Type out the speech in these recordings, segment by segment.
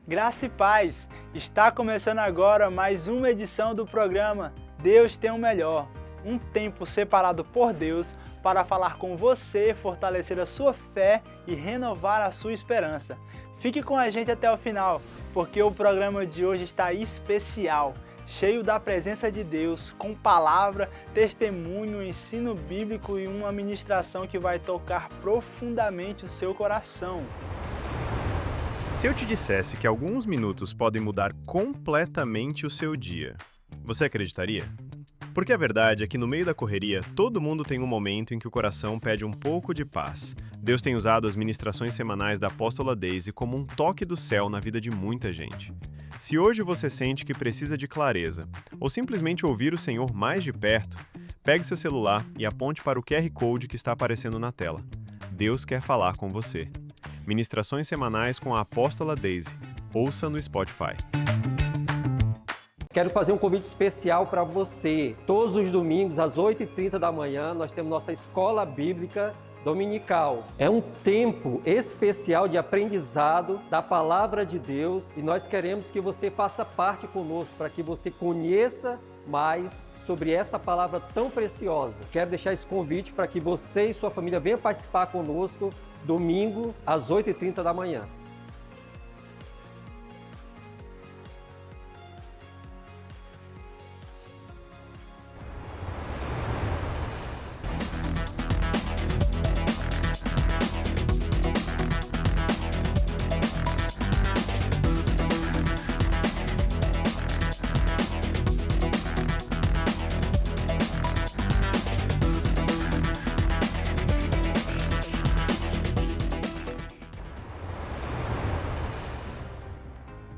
Graça e paz! Está começando agora mais uma edição do programa Deus tem o Melhor. Um tempo separado por Deus para falar com você, fortalecer a sua fé e renovar a sua esperança. Fique com a gente até o final, porque o programa de hoje está especial, cheio da presença de Deus, com palavra, testemunho, ensino bíblico e uma ministração que vai tocar profundamente o seu coração. Se eu te dissesse que alguns minutos podem mudar completamente o seu dia, você acreditaria? Porque a verdade é que no meio da correria, todo mundo tem um momento em que o coração pede um pouco de paz. Deus tem usado as ministrações semanais da apóstola Daisy como um toque do céu na vida de muita gente. Se hoje você sente que precisa de clareza, ou simplesmente ouvir o Senhor mais de perto, pegue seu celular e aponte para o QR Code que está aparecendo na tela. Deus quer falar com você. Ministrações semanais com a apóstola Daisy. Ouça no Spotify. Quero fazer um convite especial para você. Todos os domingos, às 8h30 da manhã, nós temos nossa escola bíblica dominical. É um tempo especial de aprendizado da palavra de Deus e nós queremos que você faça parte conosco para que você conheça mais sobre essa palavra tão preciosa. Quero deixar esse convite para que você e sua família venham participar conosco domingo às 8h30 da manhã.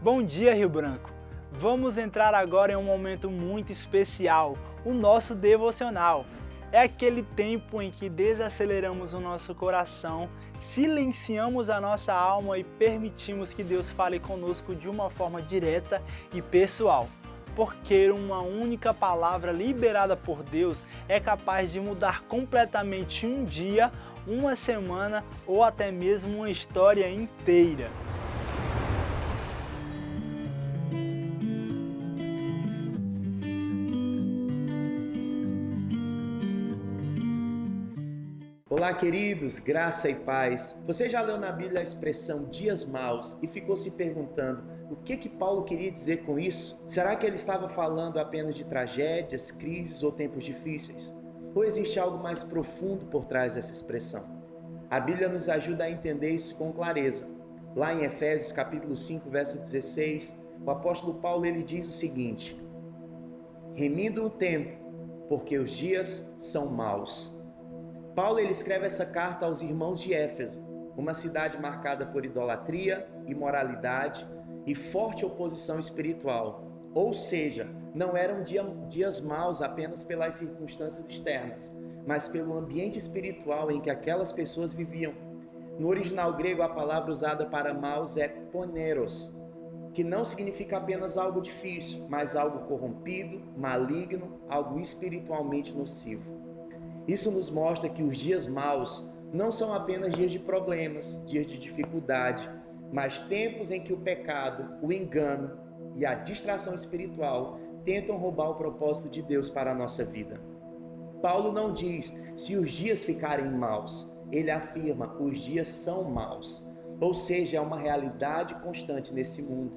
Bom dia, Rio Branco! Vamos entrar agora em um momento muito especial, o nosso devocional. É aquele tempo em que desaceleramos o nosso coração, silenciamos a nossa alma e permitimos que Deus fale conosco de uma forma direta e pessoal. Porque uma única palavra liberada por Deus é capaz de mudar completamente um dia, uma semana ou até mesmo uma história inteira. Olá, queridos, graça e paz. Você já leu na Bíblia a expressão dias maus e ficou se perguntando o que Paulo queria dizer com isso? Será que ele estava falando apenas de tragédias, crises ou tempos difíceis? Ou existe algo mais profundo por trás dessa expressão? A Bíblia nos ajuda a entender isso com clareza. Lá em Efésios capítulo 5, verso 16, o apóstolo Paulo ele diz o seguinte: remindo o tempo, porque os dias são maus. Paulo ele escreve essa carta aos irmãos de Éfeso, uma cidade marcada por idolatria, imoralidade e forte oposição espiritual. Ou seja, não eram dias maus apenas pelas circunstâncias externas, mas pelo ambiente espiritual em que aquelas pessoas viviam. No original grego, a palavra usada para maus é poneros, que não significa apenas algo difícil, mas algo corrompido, maligno, algo espiritualmente nocivo. Isso nos mostra que os dias maus não são apenas dias de problemas, dias de dificuldade, mas tempos em que o pecado, o engano e a distração espiritual tentam roubar o propósito de Deus para a nossa vida. Paulo não diz se os dias ficarem maus, ele afirma os dias são maus, ou seja, é uma realidade constante nesse mundo.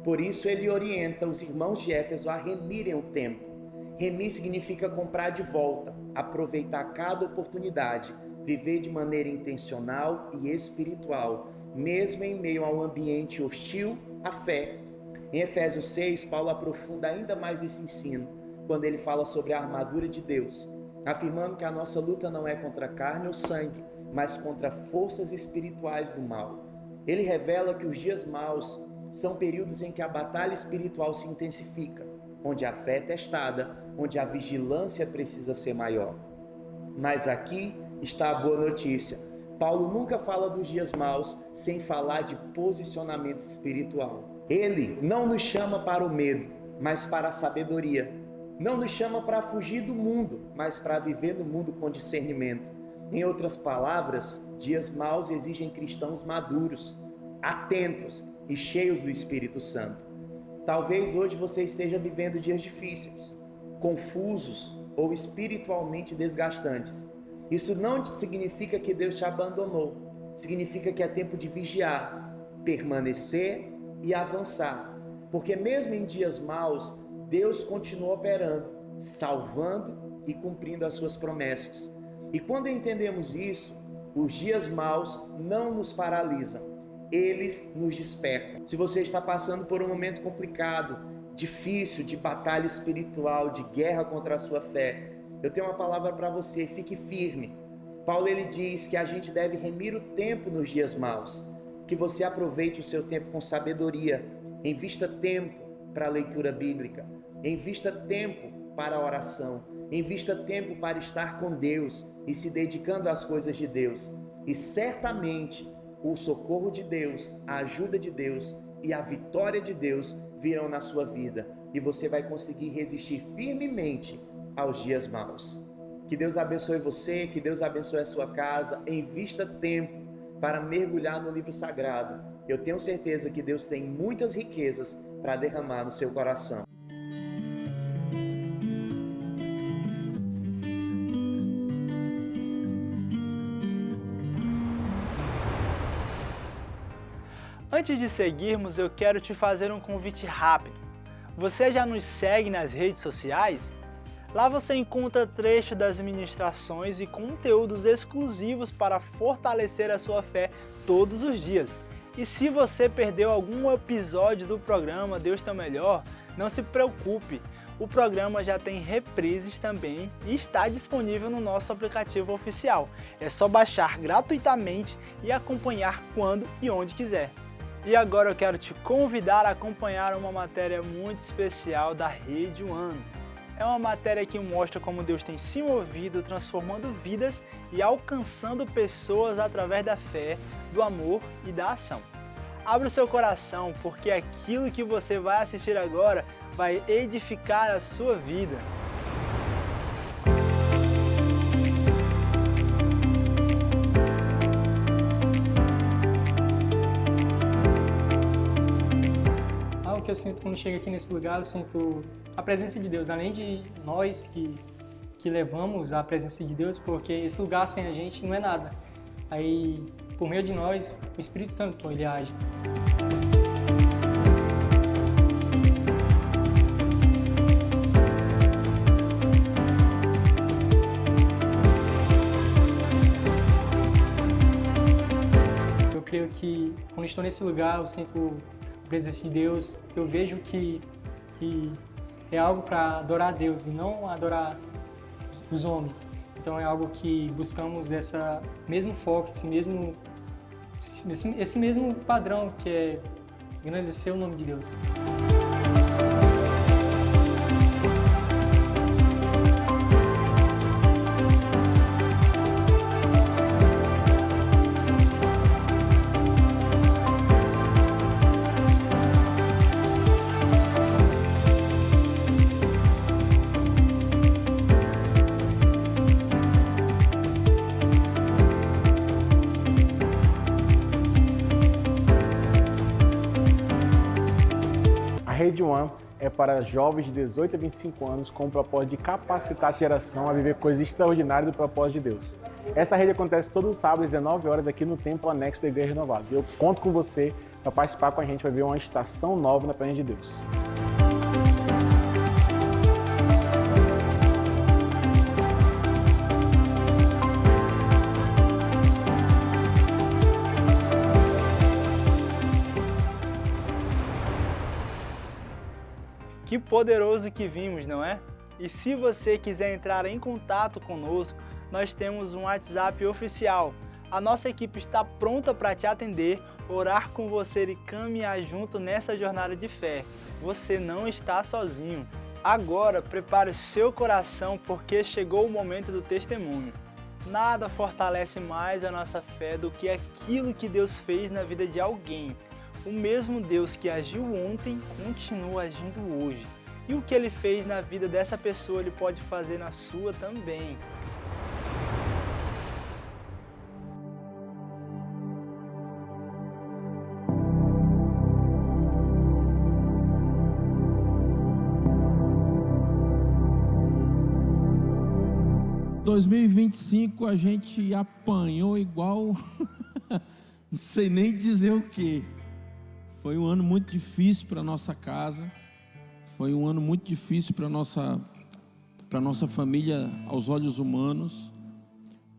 Por isso ele orienta os irmãos de Éfeso a remirem o tempo. Remir significa comprar de volta, aproveitar cada oportunidade, viver de maneira intencional e espiritual, mesmo em meio a um ambiente hostil à fé. Em Efésios 6, Paulo aprofunda ainda mais esse ensino, quando ele fala sobre a armadura de Deus, afirmando que a nossa luta não é contra carne ou sangue, mas contra forças espirituais do mal. Ele revela que os dias maus são períodos em que a batalha espiritual se intensifica, onde a fé é testada, onde a vigilância precisa ser maior. Mas aqui está a boa notícia. Paulo nunca fala dos dias maus sem falar de posicionamento espiritual. Ele não nos chama para o medo, mas para a sabedoria. Não nos chama para fugir do mundo, mas para viver no mundo com discernimento. Em outras palavras, dias maus exigem cristãos maduros, atentos, e cheios do Espírito Santo. Talvez hoje você esteja vivendo dias difíceis, confusos ou espiritualmente desgastantes. Isso não significa que Deus te abandonou. Significa que é tempo de vigiar, permanecer e avançar. Porque mesmo em dias maus, Deus continua operando, salvando e cumprindo as suas promessas. E quando entendemos isso, os dias maus não nos paralisam. Eles nos despertam. Se você está passando por um momento complicado, difícil, de batalha espiritual, de guerra contra a sua fé, eu tenho uma palavra para você: fique firme. Paulo ele diz que a gente deve remir o tempo nos dias maus, que você aproveite o seu tempo com sabedoria, invista tempo para a leitura bíblica, invista tempo para a oração, invista tempo para estar com Deus e se dedicando às coisas de Deus. E certamente o socorro de Deus, a ajuda de Deus e a vitória de Deus virão na sua vida e você vai conseguir resistir firmemente aos dias maus. Que Deus abençoe você, que Deus abençoe a sua casa. Invista tempo para mergulhar no livro sagrado. Eu tenho certeza que Deus tem muitas riquezas para derramar no seu coração. Antes de seguirmos, eu quero te fazer um convite rápido. Você já nos segue nas redes sociais? Lá você encontra trechos das ministrações e conteúdos exclusivos para fortalecer a sua fé todos os dias. E se você perdeu algum episódio do programa Deus Teu Melhor, não se preocupe. O programa já tem reprises também e está disponível no nosso aplicativo oficial. É só baixar gratuitamente e acompanhar quando e onde quiser. E agora eu quero te convidar a acompanhar uma matéria muito especial da Rede One. É uma matéria que mostra como Deus tem se movido, transformando vidas e alcançando pessoas através da fé, do amor e da ação. Abra o seu coração, porque aquilo que você vai assistir agora vai edificar a sua vida. O que eu sinto quando chego aqui nesse lugar, eu sinto a presença de Deus, além de nós que levamos a presença de Deus, porque esse lugar sem a gente não é nada. Aí, por meio de nós, o Espírito Santo, ele age. Eu creio que quando estou nesse lugar, eu sinto a presença de Deus, eu vejo que é algo para adorar a Deus e não adorar os homens. Então é algo que buscamos esse mesmo foco, esse mesmo padrão, que é engrandecer o nome de Deus. A Rede One é para jovens de 18 a 25 anos com o propósito de capacitar a geração a viver coisas extraordinárias do propósito de Deus. Essa rede acontece todos os sábados às 19 horas aqui no templo anexo da Igreja Renovada. Eu conto com você para participar com a gente, vai ver uma estação nova na presença de Deus. Que poderoso que vimos, não é? E se você quiser entrar em contato conosco, nós temos um WhatsApp oficial. A nossa equipe está pronta para te atender, orar com você e caminhar junto nessa jornada de fé. Você não está sozinho. Agora, prepare o seu coração, porque chegou o momento do testemunho. Nada fortalece mais a nossa fé do que aquilo que Deus fez na vida de alguém. O mesmo Deus que agiu ontem continua agindo hoje. E o que Ele fez na vida dessa pessoa, Ele pode fazer na sua também. 2025 a gente apanhou igual, não sei nem dizer o que. Foi um ano muito difícil para nossa casa, foi um ano muito difícil para nossa família aos olhos humanos.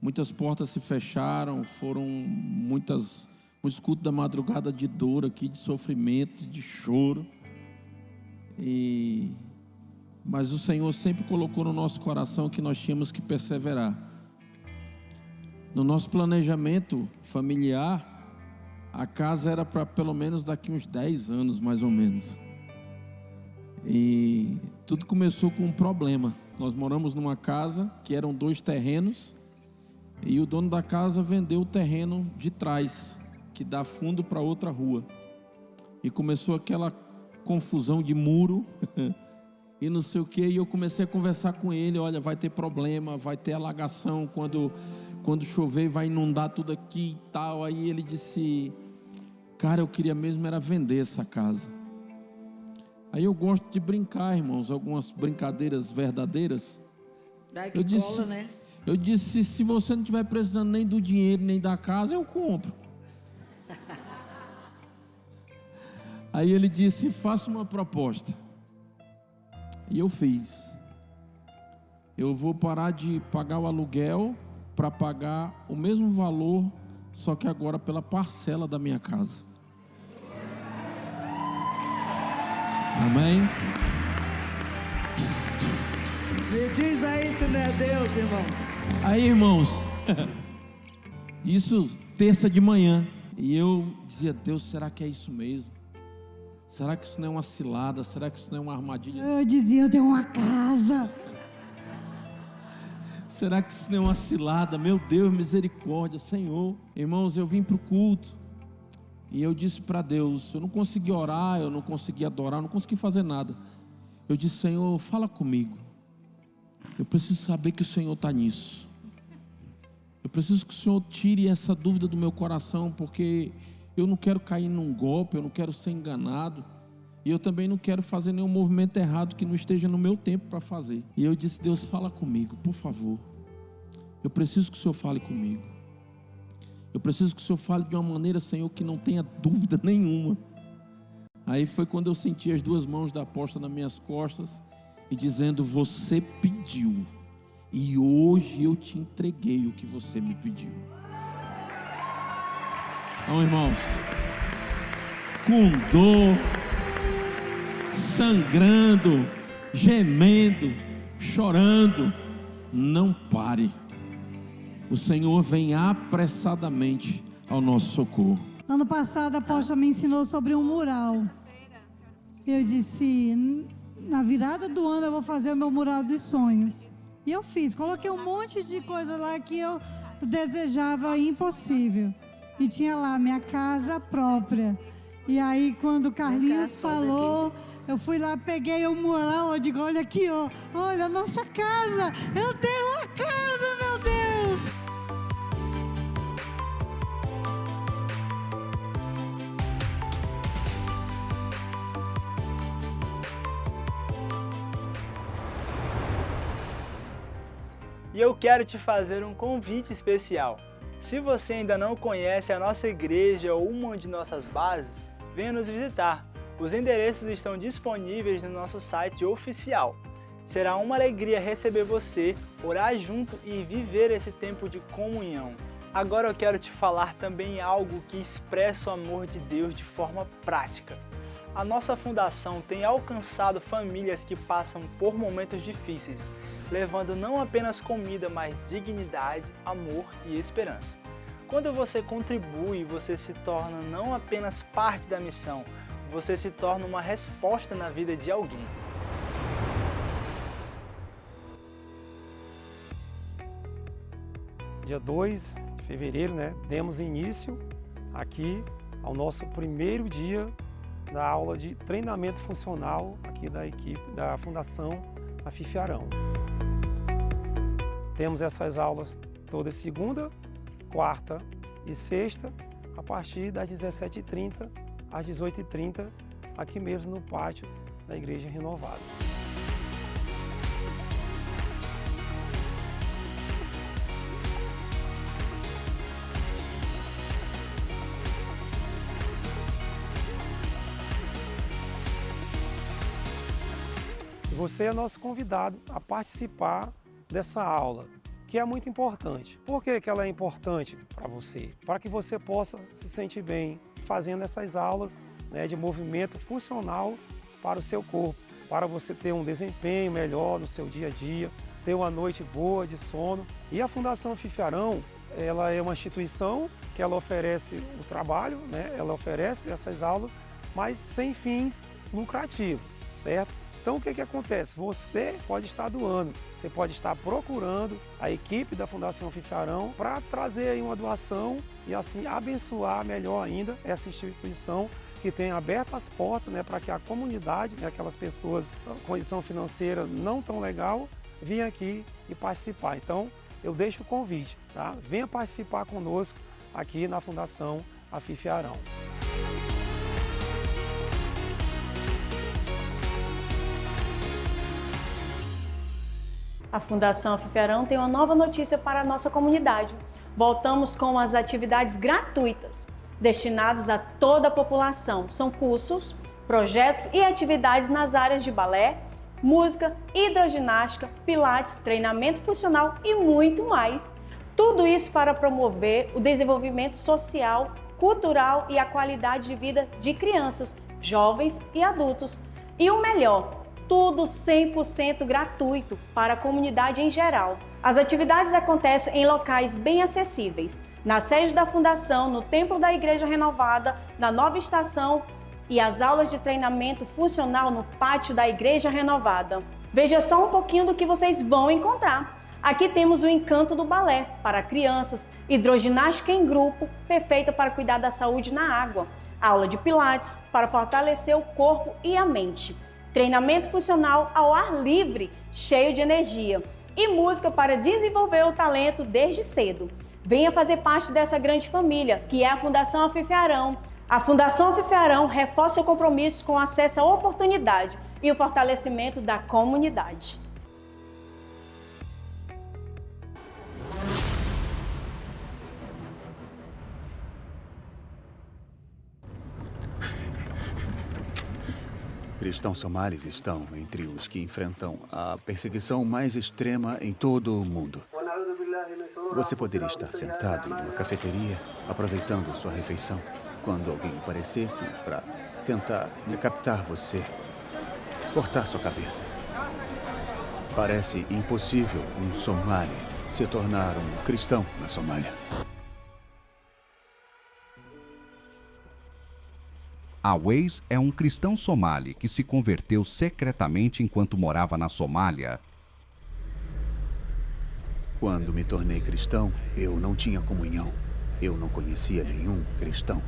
Muitas portas se fecharam, foram muitos cultos da madrugada de dor aqui, de sofrimento, de choro. Mas o Senhor sempre colocou no nosso coração que nós tínhamos que perseverar. No nosso planejamento familiar, a casa era para pelo menos daqui uns 10 anos, mais ou menos. E tudo começou com um problema. Nós moramos numa casa que eram 2 terrenos, e o dono da casa vendeu o terreno de trás, que dá fundo para outra rua. E começou aquela confusão de muro e não sei o que, e eu comecei a conversar com ele: olha, vai ter problema, vai ter alagação, quando chover vai inundar tudo aqui e tal. Aí ele disse: cara, eu queria mesmo era vender essa casa. Aí eu gosto de brincar, irmãos, algumas brincadeiras verdadeiras. Eu disse, se você não estiver precisando nem do dinheiro, nem da casa, eu compro. Aí ele disse: faça uma proposta. E eu fiz. Eu vou parar de pagar o aluguel para pagar o mesmo valor, só que agora pela parcela da minha casa. Amém? Me diz aí se não é Deus, irmão. Aí, irmãos, isso terça de manhã, e eu dizia: Deus, será que é isso mesmo? Será que isso não é uma cilada? Será que isso não é uma armadilha? Eu dizia: eu tenho uma casa. Será que isso não é uma cilada? Meu Deus, misericórdia, Senhor. Irmãos, eu vim para o culto e eu disse para Deus: eu não consegui orar, eu não consegui adorar, eu não consegui fazer nada. Eu disse: Senhor, fala comigo. Eu preciso saber que o Senhor está nisso. Eu preciso que o Senhor tire essa dúvida do meu coração, porque eu não quero cair num golpe, eu não quero ser enganado, e eu também não quero fazer nenhum movimento errado que não esteja no meu tempo para fazer. E eu disse: Deus, fala comigo, por favor. Eu preciso que o Senhor fale comigo. Eu preciso que o Senhor fale de uma maneira, Senhor, que não tenha dúvida nenhuma. Aí foi quando eu senti as 2 mãos da apóstola nas minhas costas e dizendo: você pediu, e hoje eu te entreguei o que você me pediu. Então, irmãos, com dor, sangrando, gemendo, chorando, não pare. O Senhor vem apressadamente ao nosso socorro. Ano passado a apóstola me ensinou sobre um mural. Eu disse: na virada do ano eu vou fazer o meu mural dos sonhos. E eu fiz, coloquei um monte de coisa lá que eu desejava impossível. E tinha lá minha casa própria. E aí quando o Carlinhos falou, eu fui lá, peguei o mural, eu digo: olha aqui, ó, olha a nossa casa, eu tenho uma casa, meu Deus! E eu quero te fazer um convite especial. Se você ainda não conhece a nossa igreja ou uma de nossas bases, venha nos visitar. Os endereços estão disponíveis no nosso site oficial. Será uma alegria receber você, orar junto e viver esse tempo de comunhão. Agora eu quero te falar também algo que expressa o amor de Deus de forma prática. A nossa fundação tem alcançado famílias que passam por momentos difíceis, levando não apenas comida, mas dignidade, amor e esperança. Quando você contribui, você se torna não apenas parte da missão, você se torna uma resposta na vida de alguém. Dia 2 de fevereiro, demos início aqui ao nosso primeiro dia da aula de treinamento funcional aqui da equipe da Fundação Afife Arão. Temos essas aulas toda segunda, quarta e sexta, a partir das 17h30 às 18h30, aqui mesmo no pátio da Igreja Renovada. Você é nosso convidado a participar dessa aula, que é muito importante. Por que ela é importante para você? Para que você possa se sentir bem fazendo essas aulas, né, de movimento funcional para o seu corpo, para você ter um desempenho melhor no seu dia a dia, ter uma noite boa de sono. E a Fundação Fifiarão, ela é uma instituição que ela oferece o trabalho, né, ela oferece essas aulas, mas sem fins lucrativos, certo? Então o que acontece? Você pode estar doando, você pode estar procurando a equipe da Fundação Fifiarão para trazer aí uma doação e assim abençoar melhor ainda essa instituição que tem aberto as portas, né, para que a comunidade, né, aquelas pessoas com condição financeira não tão legal, venham aqui e participar. Então eu deixo o convite, tá? Venha participar conosco aqui na Fundação Fifiarão. A Fundação Fifiarão tem uma nova notícia para a nossa comunidade. Voltamos com as atividades gratuitas, destinadas a toda a população. São cursos, projetos e atividades nas áreas de balé, música, hidroginástica, pilates, treinamento funcional e muito mais. Tudo isso para promover o desenvolvimento social, cultural e a qualidade de vida de crianças, jovens e adultos. E o melhor, tudo 100% gratuito para a comunidade em geral. As atividades acontecem em locais bem acessíveis, na sede da Fundação, no Templo da Igreja Renovada, na Nova Estação e as aulas de treinamento funcional no pátio da Igreja Renovada. Veja só um pouquinho do que vocês vão encontrar. Aqui temos o Encanto do Balé para crianças, hidroginástica em grupo, perfeita para cuidar da saúde na água, aula de pilates para fortalecer o corpo e a mente, treinamento funcional ao ar livre, cheio de energia, e música para desenvolver o talento desde cedo. Venha fazer parte dessa grande família, que é a Fundação Fifiarão. A Fundação Fifiarão reforça seu compromisso com acesso à oportunidade e o fortalecimento da comunidade. Cristãos somalis estão entre os que enfrentam a perseguição mais extrema em todo o mundo. Você poderia estar sentado em uma cafeteria, aproveitando sua refeição, quando alguém aparecesse para tentar decapitar você, cortar sua cabeça. Parece impossível um somali se tornar um cristão na Somália. Awais é um cristão somali que se converteu secretamente enquanto morava na Somália. Quando me tornei cristão, eu não tinha comunhão. Eu não conhecia nenhum cristão.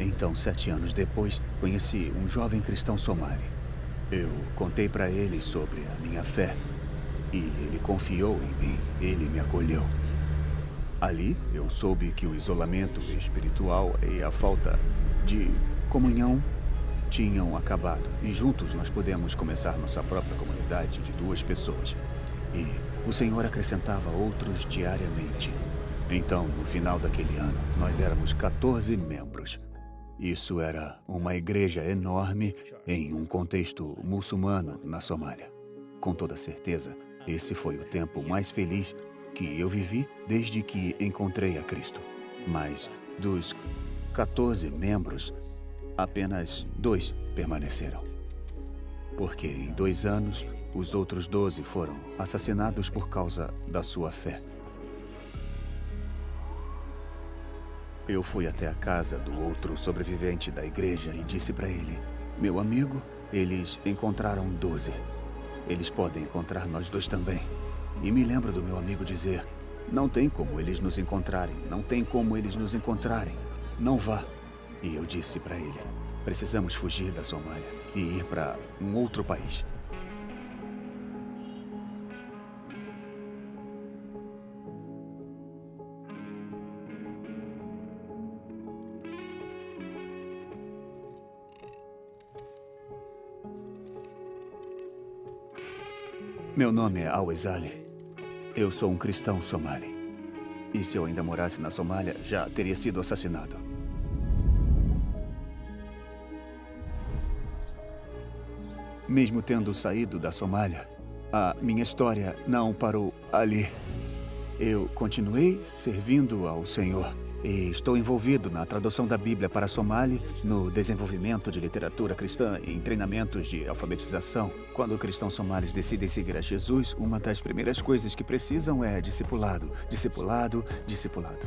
Então, 7 anos depois, conheci um jovem cristão somali. Eu contei para ele sobre a minha fé e ele confiou em mim. Ele me acolheu. Ali, eu soube que o isolamento espiritual e a falta de comunhão tinham acabado. E juntos nós pudemos começar nossa própria comunidade de 2 pessoas. E o Senhor acrescentava outros diariamente. Então, no final daquele ano, nós éramos 14 membros. Isso era uma igreja enorme em um contexto muçulmano na Somália. Com toda certeza, esse foi o tempo mais feliz que eu vivi desde que encontrei a Cristo. Mas dos 14 membros, apenas 2 permaneceram. Porque em 2 anos, os outros 12 foram assassinados por causa da sua fé. Eu fui até a casa do outro sobrevivente da igreja e disse para ele: meu amigo, eles encontraram 12. Eles podem encontrar nós 2 também. E me lembro do meu amigo dizer: não tem como eles nos encontrarem, não tem como eles nos encontrarem. Não vá. E eu disse para ele: precisamos fugir da Somália e ir para um outro país. Meu nome é Awais Ali. Eu sou um cristão somali. E se eu ainda morasse na Somália, já teria sido assassinado. Mesmo tendo saído da Somália, a minha história não parou ali. Eu continuei servindo ao Senhor e estou envolvido na tradução da Bíblia para Somali, no desenvolvimento de literatura cristã e em treinamentos de alfabetização. Quando cristãos somalis decidem seguir a Jesus, uma das primeiras coisas que precisam é discipulado, discipulado, discipulado.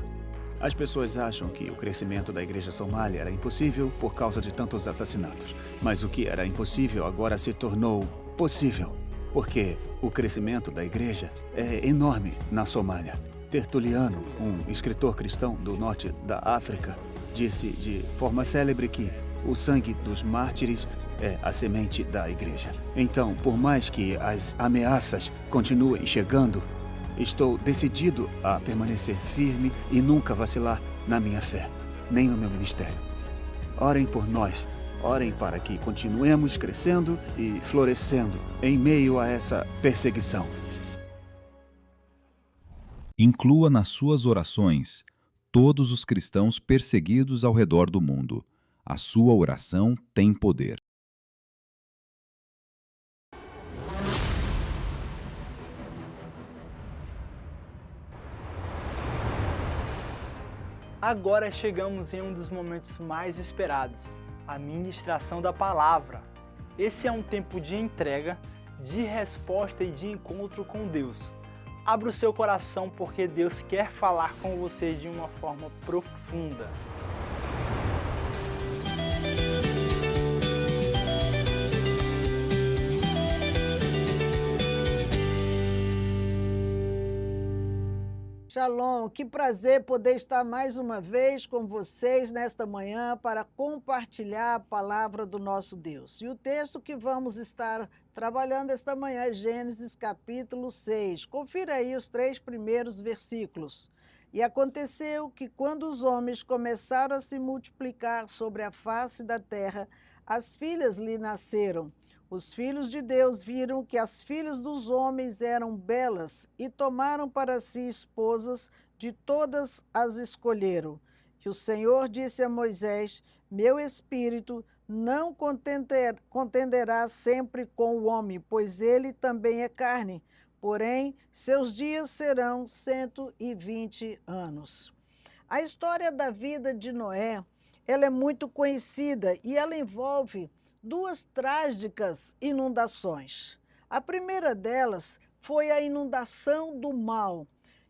As pessoas acham que o crescimento da igreja somália era impossível por causa de tantos assassinatos. Mas o que era impossível agora se tornou possível, porque o crescimento da igreja é enorme na Somália. Tertuliano, um escritor cristão do norte da África, disse de forma célebre que o sangue dos mártires é a semente da igreja. Então, por mais que as ameaças continuem chegando, estou decidido a permanecer firme e nunca vacilar na minha fé, nem no meu ministério. Orem por nós, orem para que continuemos crescendo e florescendo em meio a essa perseguição. Inclua nas suas orações todos os cristãos perseguidos ao redor do mundo. A sua oração tem poder. Agora chegamos em um dos momentos mais esperados, a ministração da palavra. Esse é um tempo de entrega, de resposta e de encontro com Deus. Abra o seu coração porque Deus quer falar com você de uma forma profunda. Shalom, que prazer poder estar mais uma vez com vocês nesta manhã para compartilhar a palavra do nosso Deus. E o texto que vamos estar trabalhando esta manhã é Gênesis capítulo 6. Confira aí os 3 primeiros versículos. E aconteceu que quando os homens começaram a se multiplicar sobre a face da terra, as filhas lhe nasceram. Os filhos de Deus viram que as filhas dos homens eram belas e tomaram para si esposas, de todas as escolheram. E o Senhor disse a Moisés: meu espírito não contenderá sempre com o homem, pois ele também é carne, porém seus dias serão 120 anos. A história da vida de Noé, ela é muito conhecida e ela envolve 2 trágicas inundações. A primeira delas foi a inundação do mal.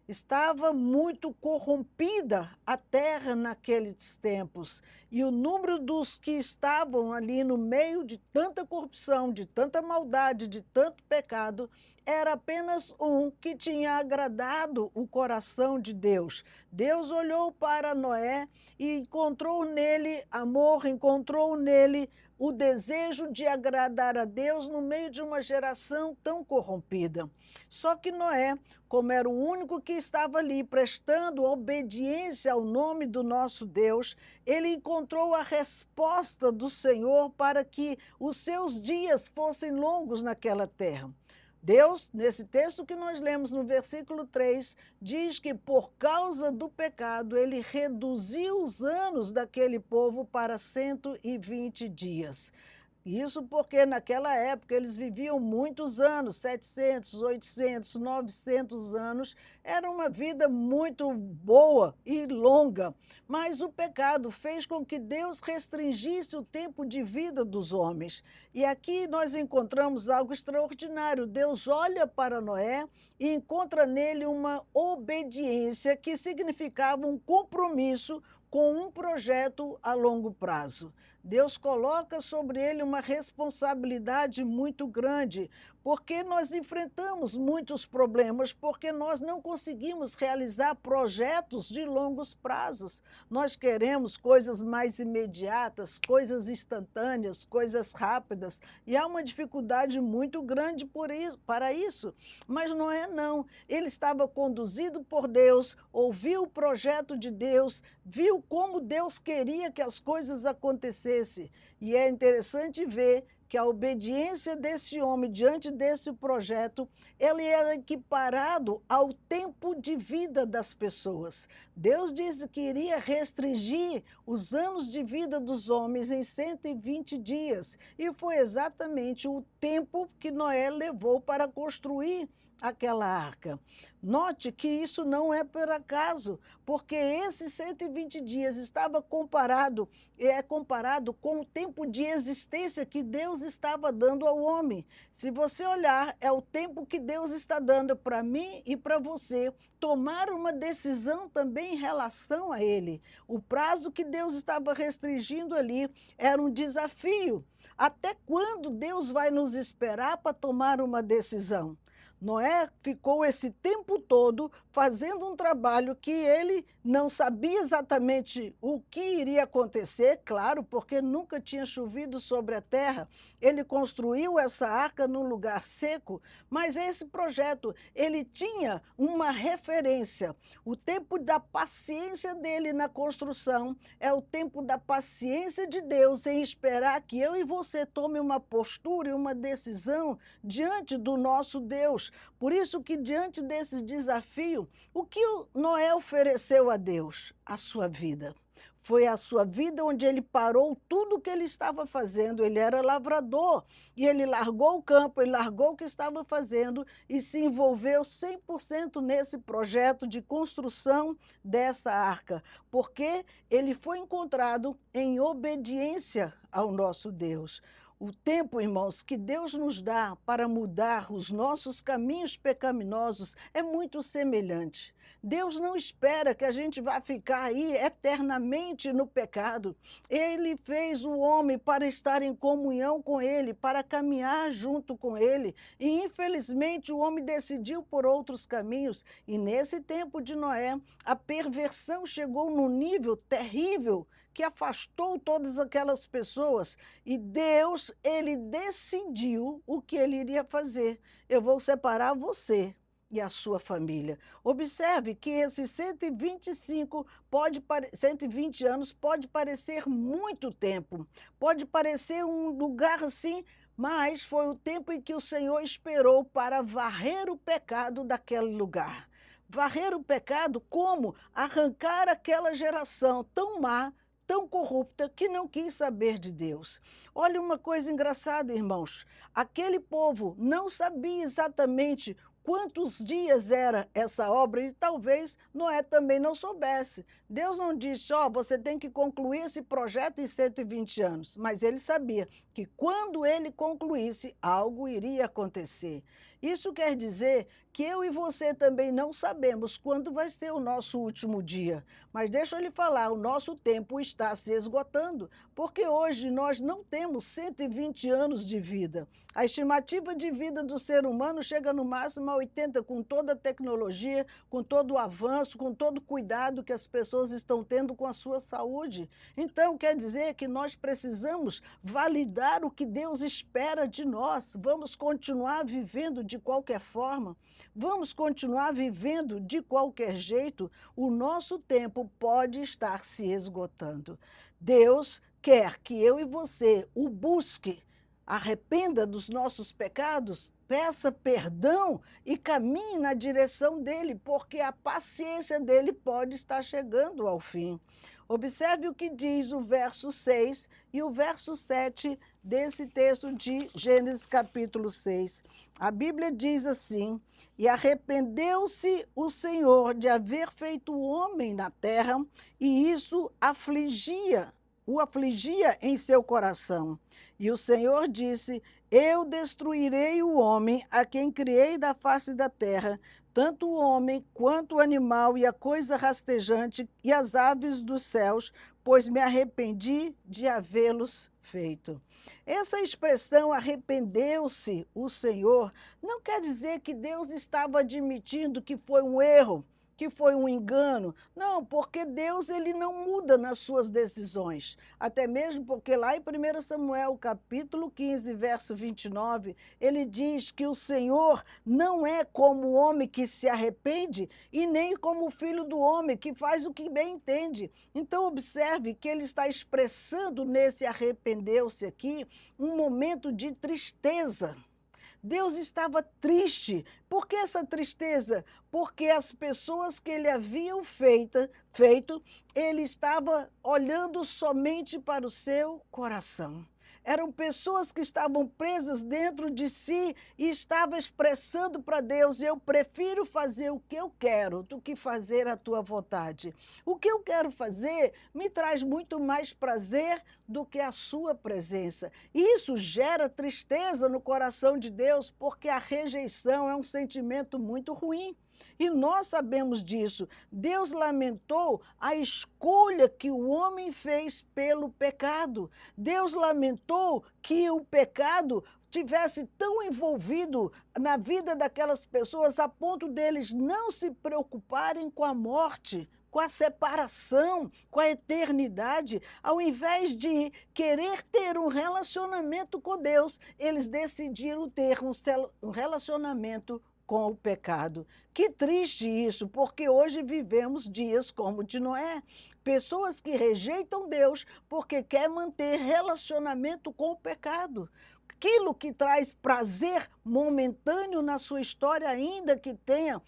Estava muito corrompida a terra naqueles tempos e o número dos que estavam ali no meio de tanta corrupção, de tanta maldade, de tanto pecado, era apenas um que tinha agradado o coração de Deus. Deus olhou para Noé e encontrou nele amor, encontrou nele o desejo de agradar a Deus no meio de uma geração tão corrompida. Só que Noé, como era o único que estava ali prestando obediência ao nome do nosso Deus, ele encontrou a resposta do Senhor para que os seus dias fossem longos naquela terra. Deus, nesse texto que nós lemos no versículo 3, diz que por causa do pecado, ele reduziu os anos daquele povo para 120 dias. Isso porque naquela época eles viviam muitos anos, 700, 800, 900 anos. Era uma vida muito boa e longa, mas o pecado fez com que Deus restringisse o tempo de vida dos homens. E aqui nós encontramos algo extraordinário. Deus olha para Noé e encontra nele uma obediência que significava um compromisso com um projeto a longo prazo. Deus coloca sobre ele uma responsabilidade muito grande, porque nós enfrentamos muitos problemas, porque nós não conseguimos realizar projetos de longos prazos. Nós queremos coisas mais imediatas, coisas instantâneas, coisas rápidas, e há uma dificuldade muito grande para isso. Mas Noé não. Ele estava conduzido por Deus, ouviu o projeto de Deus, viu como Deus queria que as coisas acontecessem. E é interessante ver que que a obediência desse homem diante desse projeto, ele era equiparado ao tempo de vida das pessoas. Deus disse que iria restringir os anos de vida dos homens em 120 dias, e foi exatamente o tempo que Noé levou para construir aquela arca. Note que isso não é por acaso, porque esses 120 dias estava comparado com o tempo de existência que Deus estava dando ao homem. Se você olhar, é o tempo que Deus está dando para mim e para você tomar uma decisão também em relação a Ele. O prazo que Deus estava restringindo ali era um desafio. Até quando Deus vai nos esperar para tomar uma decisão? Noé ficou esse tempo todo fazendo um trabalho que ele não sabia exatamente o que iria acontecer, claro, porque nunca tinha chovido sobre a terra. Ele construiu essa arca num lugar seco, mas esse projeto, ele tinha uma referência. O tempo da paciência dele na construção é o tempo da paciência de Deus em esperar que eu e você tome uma postura e uma decisão diante do nosso Deus. Por isso que diante desse desafio, o que Noé ofereceu a Deus? A sua vida. Foi a sua vida onde ele parou tudo o que ele estava fazendo. Ele era lavrador e ele largou o campo, ele largou o que estava fazendo e se envolveu 100% nesse projeto de construção dessa arca, porque ele foi encontrado em obediência ao nosso Deus. O tempo, irmãos, que Deus nos dá para mudar os nossos caminhos pecaminosos é muito semelhante. Deus não espera que a gente vá ficar aí eternamente no pecado. Ele fez o homem para estar em comunhão com Ele, para caminhar junto com Ele. E, infelizmente, o homem decidiu por outros caminhos. E, nesse tempo de Noé, a perversão chegou num nível terrível que afastou todas aquelas pessoas. E Deus, Ele decidiu o que Ele iria fazer. Eu vou separar você e a sua família. Observe que esses 120 anos pode parecer muito tempo, pode parecer um lugar assim, mas foi o tempo em que o Senhor esperou para varrer o pecado daquele lugar. Varrer o pecado como? Arrancar aquela geração tão má, tão corrupta, que não quis saber de Deus. Olha uma coisa engraçada, irmãos. Aquele povo não sabia exatamente quantos dias era essa obra e talvez Noé também não soubesse. Deus não disse, você tem que concluir esse projeto em 120 anos, mas ele sabia que quando ele concluísse, algo iria acontecer. Isso quer dizer que eu e você também não sabemos quando vai ser o nosso último dia. Mas deixa eu lhe falar, o nosso tempo está se esgotando, porque hoje nós não temos 120 anos de vida. A estimativa de vida do ser humano chega no máximo a 80, com toda a tecnologia, com todo o avanço, com todo o cuidado que as pessoas estão tendo com a sua saúde. Então, quer dizer que nós precisamos validar o que Deus espera de nós. Vamos continuar vivendo de qualquer forma? Vamos continuar vivendo de qualquer jeito? O nosso tempo pode estar se esgotando. Deus quer que eu e você o busque, arrependa dos nossos pecados, peça perdão e caminhe na direção dele, porque a paciência dele pode estar chegando ao fim. Observe o que diz o verso 6 e o verso 7 desse texto de Gênesis capítulo 6. A Bíblia diz assim: e arrependeu-se o Senhor de haver feito o homem na terra, e isso o afligia em seu coração. E o Senhor disse: eu destruirei o homem a quem criei da face da terra, tanto o homem quanto o animal e a coisa rastejante e as aves dos céus, pois me arrependi de havê-los feito. Essa expressão, arrependeu-se o Senhor, não quer dizer que Deus estava admitindo que foi um erro, que foi um engano. Não, porque Deus ele não muda nas suas decisões. Até mesmo porque lá em 1 Samuel, capítulo 15, verso 29, ele diz que o Senhor não é como o homem que se arrepende e nem como o filho do homem que faz o que bem entende. Então observe que ele está expressando nesse arrependeu-se aqui um momento de tristeza. Deus estava triste. Por que essa tristeza? Porque as pessoas que ele havia feito, ele estava olhando somente para o seu coração. Eram pessoas que estavam presas dentro de si e estavam expressando para Deus: eu prefiro fazer o que eu quero do que fazer a tua vontade. O que eu quero fazer me traz muito mais prazer do que a sua presença. E isso gera tristeza no coração de Deus, porque a rejeição é um sentimento muito ruim. E nós sabemos disso. Deus lamentou a escolha que o homem fez pelo pecado. Deus lamentou que o pecado tivesse tão envolvido na vida daquelas pessoas a ponto deles não se preocuparem com a morte, com a separação, com a eternidade. Ao invés de querer ter um relacionamento com Deus, eles decidiram ter um relacionamento com o pecado. Que triste isso, porque hoje vivemos dias como o de Noé. Pessoas que rejeitam Deus porque quer manter relacionamento com o pecado. Aquilo que traz prazer momentâneo na sua história, ainda que tenha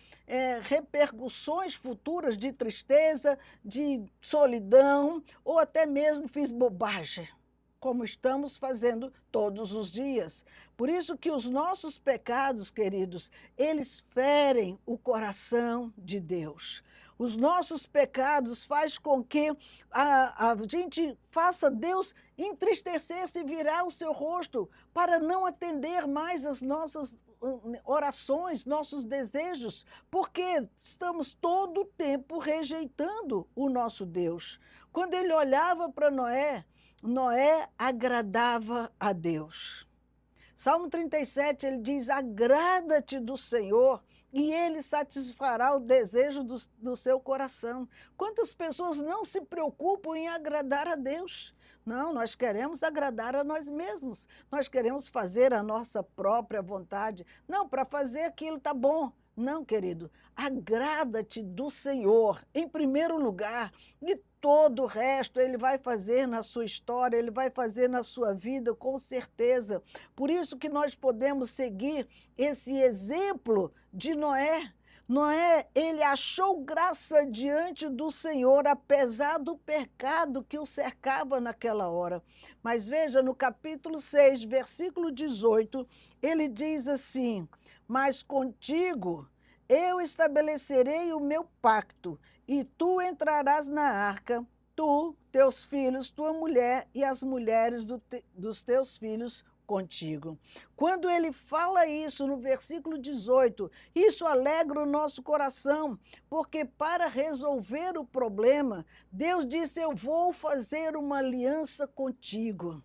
repercussões futuras de tristeza, de solidão, ou até mesmo fiz bobagem, como estamos fazendo todos os dias. Por isso que os nossos pecados, queridos, eles ferem o coração de Deus. Os nossos pecados fazem com que a gente faça Deus entristecer-se e virar o seu rosto para não atender mais as nossas orações, nossos desejos, porque estamos todo o tempo rejeitando o nosso Deus. Quando ele olhava para Noé, Noé agradava a Deus. Salmo 37, ele diz: agrada-te do Senhor e ele satisfará o desejo do seu coração. Quantas pessoas não se preocupam em agradar a Deus? Não, nós queremos agradar a nós mesmos. Nós queremos fazer a nossa própria vontade. Não, para fazer aquilo está bom. Não, querido, agrada-te do Senhor em primeiro lugar, e todo o resto ele vai fazer na sua história, ele vai fazer na sua vida, com certeza. Por isso que nós podemos seguir esse exemplo de Noé. Noé, ele achou graça diante do Senhor, apesar do pecado que o cercava naquela hora. Mas veja, no capítulo 6, versículo 18, ele diz assim: mas contigo eu estabelecerei o meu pacto, e tu entrarás na arca, tu, teus filhos, tua mulher e as mulheres dos teus filhos contigo. Quando ele fala isso no versículo 18, isso alegra o nosso coração, porque para resolver o problema, Deus disse: eu vou fazer uma aliança contigo.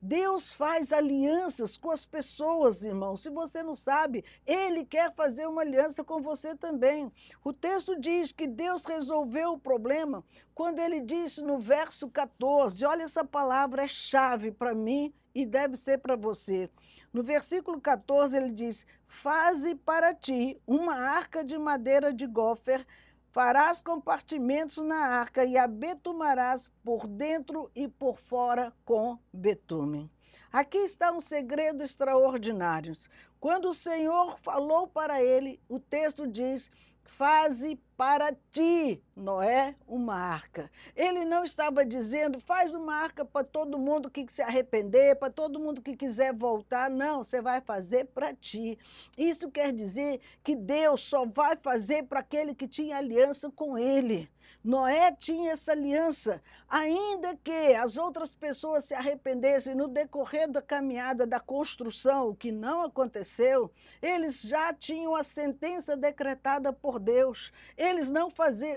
Deus faz alianças com as pessoas, irmão. Se você não sabe, Ele quer fazer uma aliança com você também. O texto diz que Deus resolveu o problema quando Ele disse no verso 14, olha, essa palavra é chave para mim e deve ser para você. No versículo 14 ele diz: faze para ti uma arca de madeira de gófer, farás compartimentos na arca e a betumarás por dentro e por fora com betume. Aqui está um segredo extraordinário. Quando o Senhor falou para ele, o texto diz: faze para ti, Noé, uma arca. Ele não estava dizendo: faz uma arca para todo mundo que se arrepender, para todo mundo que quiser voltar. Não, você vai fazer para ti. Isso quer dizer que Deus só vai fazer para aquele que tinha aliança com ele. Noé tinha essa aliança, ainda que as outras pessoas se arrependessem no decorrer da caminhada da construção, o que não aconteceu, eles já tinham a sentença decretada por Deus. Eles não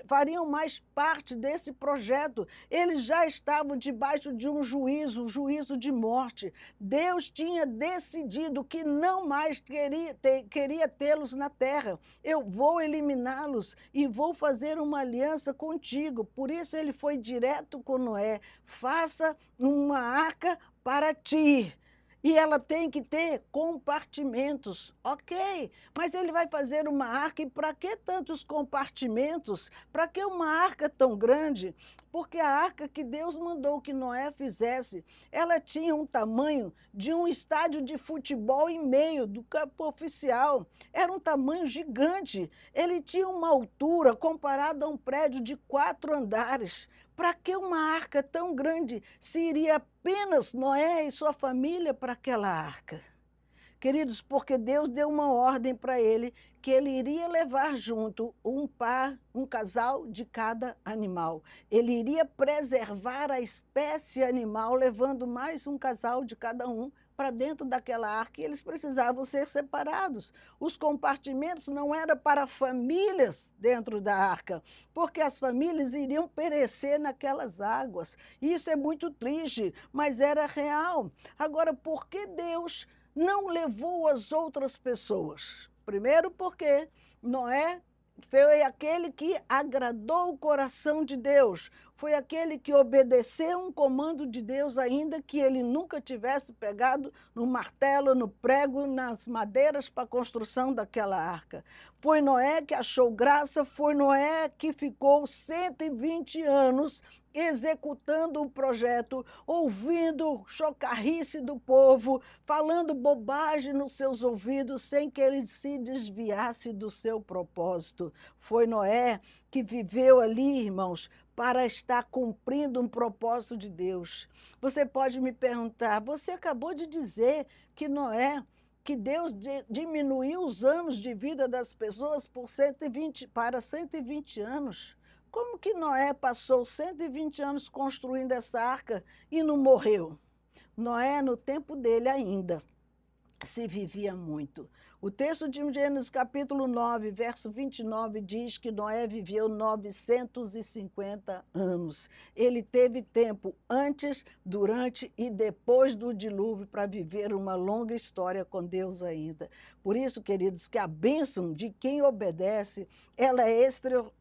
fariam mais parte desse projeto, eles já estavam debaixo de um juízo de morte. Deus tinha decidido que não mais queria tê-los na terra. Eu vou eliminá-los e vou fazer uma aliança contigo. Por isso ele foi direto com Noé: faça uma arca para ti. E ela tem que ter compartimentos. Ok, mas ele vai fazer uma arca, e para que tantos compartimentos? Para que uma arca tão grande? Porque a arca que Deus mandou que Noé fizesse, ela tinha um tamanho de um estádio de futebol e meio do campo oficial. Era um tamanho gigante. Ele tinha uma altura comparada a um prédio de 4 andares. Para que uma arca tão grande se iria apenas Noé e sua família para aquela arca? Queridos, porque Deus deu uma ordem para ele que ele iria levar junto um casal de cada animal. Ele iria preservar a espécie animal, levando mais um casal de cada um para dentro daquela arca, e eles precisavam ser separados. Os compartimentos não eram para famílias dentro da arca, porque as famílias iriam perecer naquelas águas. Isso é muito triste, mas era real. Agora, por que Deus não levou as outras pessoas? Primeiro, porque Noé foi aquele que agradou o coração de Deus, foi aquele que obedeceu um comando de Deus, ainda que ele nunca tivesse pegado no martelo, no prego, nas madeiras para a construção daquela arca. Foi Noé que achou graça, foi Noé que ficou 120 anos executando o projeto, ouvindo chocarrice do povo, falando bobagem nos seus ouvidos, sem que ele se desviasse do seu propósito. Foi Noé que viveu ali, irmãos, para estar cumprindo um propósito de Deus. Você pode me perguntar, você acabou de dizer que Noé, que Deus diminuiu os anos de vida das pessoas para 120 anos. Como que Noé passou 120 anos construindo essa arca e não morreu? Noé, no tempo dele ainda, se vivia muito. O texto de Gênesis capítulo 9, verso 29, diz que Noé viveu 950 anos. Ele teve tempo antes, durante e depois do dilúvio para viver uma longa história com Deus ainda. Por isso, queridos, que a bênção de quem obedece, ela é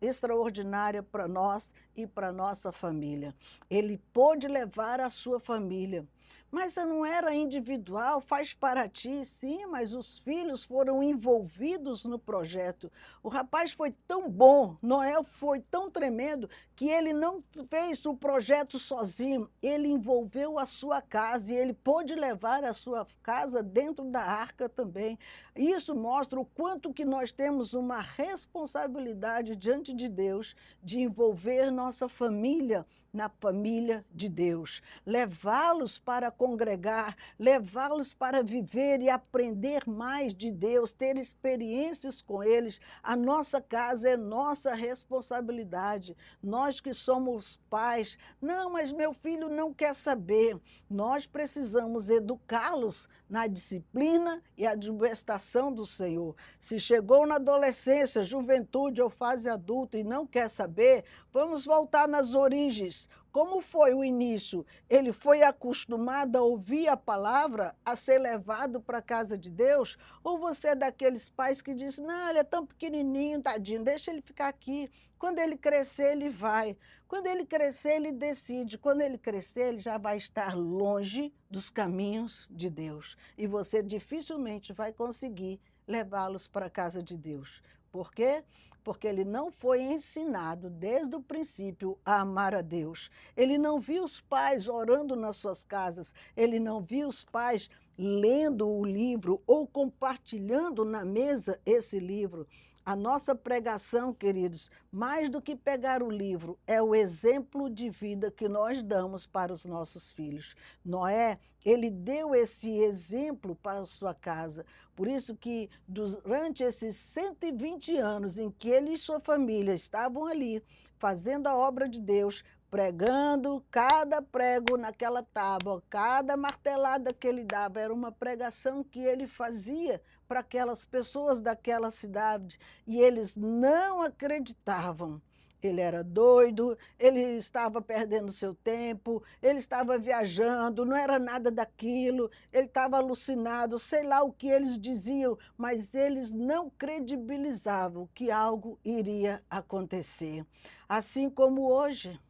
extraordinária para nós e para nossa família. Ele pôde levar a sua família. Mas não era individual, faz para ti, sim, mas os filhos foram envolvidos no projeto. O rapaz foi tão bom, Noé foi tão tremendo, que ele não fez o projeto sozinho, ele envolveu a sua casa e ele pôde levar a sua casa dentro da arca também. Isso mostra o quanto que nós temos uma responsabilidade diante de Deus de envolver nossa família na família de Deus, levá-los para congregar, levá-los para viver e aprender mais de Deus, ter experiências com eles. A nossa casa é nossa responsabilidade. Nós que somos pais, não, mas meu filho não quer saber. Nós precisamos educá-los na disciplina e admoestação do Senhor. Se chegou na adolescência, juventude ou fase adulta e não quer saber, vamos voltar nas origens. Como foi o início? Ele foi acostumado a ouvir a palavra, a ser levado para a casa de Deus? Ou você é daqueles pais que dizem, não, ele é tão pequenininho, tadinho, deixa ele ficar aqui. Quando ele crescer, ele vai. Quando ele crescer, ele decide. Quando ele crescer, ele já vai estar longe dos caminhos de Deus. E você dificilmente vai conseguir levá-los para a casa de Deus. Por quê? Porque ele não foi ensinado desde o princípio a amar a Deus. Ele não viu os pais orando nas suas casas, ele não viu os pais lendo o livro ou compartilhando na mesa esse livro. A nossa pregação, queridos, mais do que pegar o livro, é o exemplo de vida que nós damos para os nossos filhos. Noé, ele deu esse exemplo para a sua casa. Por isso que durante esses 120 anos em que ele e sua família estavam ali, fazendo a obra de Deus, pregando, cada prego naquela tábua, cada martelada que ele dava, era uma pregação que ele fazia para aquelas pessoas daquela cidade, e eles não acreditavam. Ele era doido, ele estava perdendo seu tempo, ele estava viajando, não era nada daquilo, ele estava alucinado, sei lá o que eles diziam, mas eles não credibilizavam que algo iria acontecer. Assim como hoje,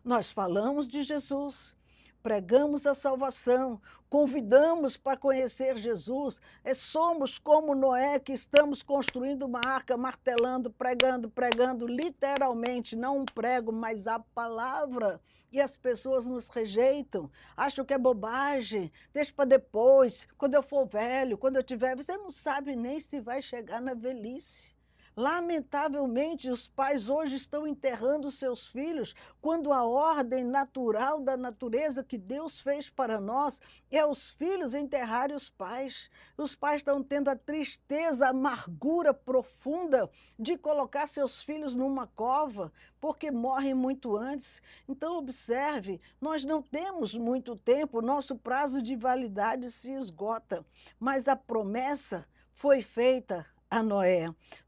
nós falamos de Jesus, pregamos a salvação, convidamos para conhecer Jesus, somos como Noé, que estamos construindo uma arca, martelando, pregando, literalmente, não um prego, mas a palavra. E as pessoas nos rejeitam, acham que é bobagem, deixa para depois, quando eu for velho, quando eu tiver... Você não sabe nem se vai chegar na velhice. Lamentavelmente, os pais hoje estão enterrando seus filhos quando a ordem natural da natureza que Deus fez para nós é os filhos enterrarem os pais. Os pais estão tendo a tristeza, a amargura profunda de colocar seus filhos numa cova, porque morrem muito antes. Então, observe, nós não temos muito tempo, nosso prazo de validade se esgota, mas a promessa foi feita a Noé.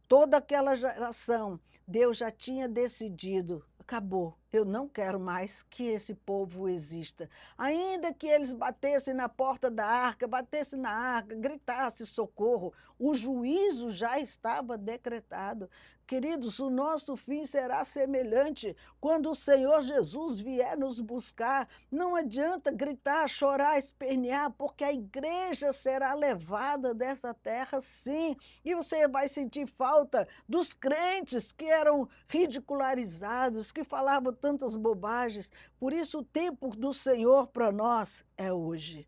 Toda aquela geração, Deus já tinha decidido, acabou, eu não quero mais que esse povo exista. Ainda que eles batessem na porta da arca, batessem na arca, gritassem socorro, o juízo já estava decretado. Queridos, o nosso fim será semelhante quando o Senhor Jesus vier nos buscar. Não adianta gritar, chorar, espernear, porque a igreja será levada dessa terra, sim. E você vai sentir falta dos crentes que eram ridicularizados, que falavam tantas bobagens. Por isso, o tempo do Senhor para nós é hoje.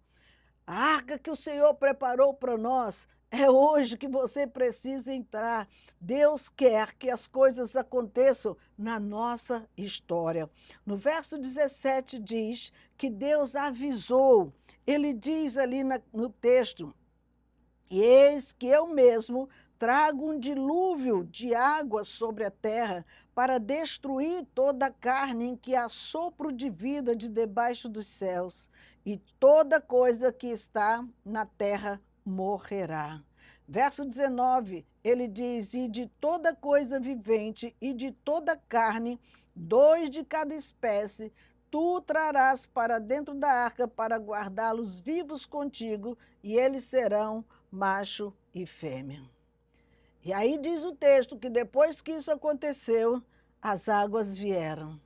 A arca que o Senhor preparou para nós é hoje que você precisa entrar. Deus quer que as coisas aconteçam na nossa história. No verso 17 diz que Deus avisou. Ele diz ali no texto: "E eis que eu mesmo trago um dilúvio de água sobre a terra para destruir toda a carne em que há sopro de vida de debaixo dos céus, e toda coisa que está na terra morrerá." Verso 19, ele diz: "E de toda coisa vivente e de toda carne, 2 de cada espécie, tu trarás para dentro da arca para guardá-los vivos contigo, e eles serão macho e fêmea." E aí diz o texto que depois que isso aconteceu, as águas vieram.